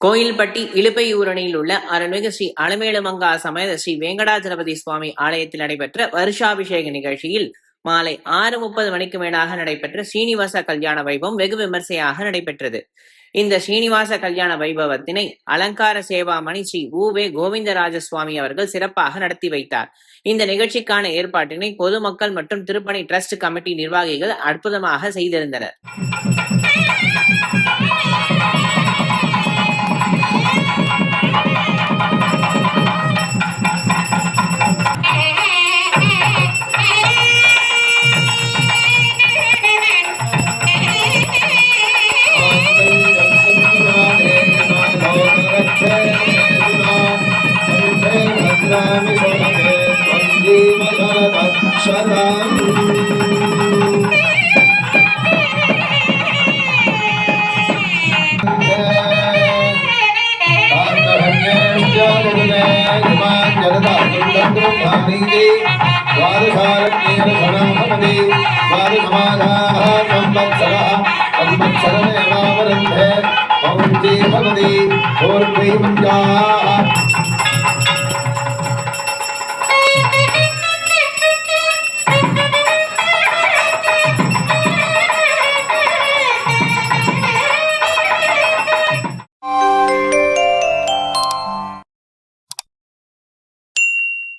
கோயில்பட்டி இலுப்பையூரணியில் உள்ள அருள்மிகு ஸ்ரீ அலமேலுமங்கா சமேத ஸ்ரீ வேங்கடாஜலபதி சுவாமி ஆலயத்தில் நடைபெற்ற வருஷாபிஷேக நிகழ்ச்சியில் மாலை 6:30 மணிக்கு மேலாக நடைபெற்ற ஸ்ரீனிவாச கல்யாண வைபவம் வெகு விமர்சையாக நடைபெற்றது. இந்த ஸ்ரீனிவாச கல்யாண வைபவத்தினை அலங்கார சேவாமணி ஸ்ரீ ஊவே கோவிந்தராஜ சுவாமி அவர்கள் சிறப்பாக நடத்தி வைத்தார். இந்த நிகழ்ச்சிக்கான ஏற்பாட்டினை பொதுமக்கள் மற்றும் திருப்பணி டிரஸ்ட் கமிட்டி நிர்வாகிகள் அற்புதமாக செய்திருந்தனர். भवति और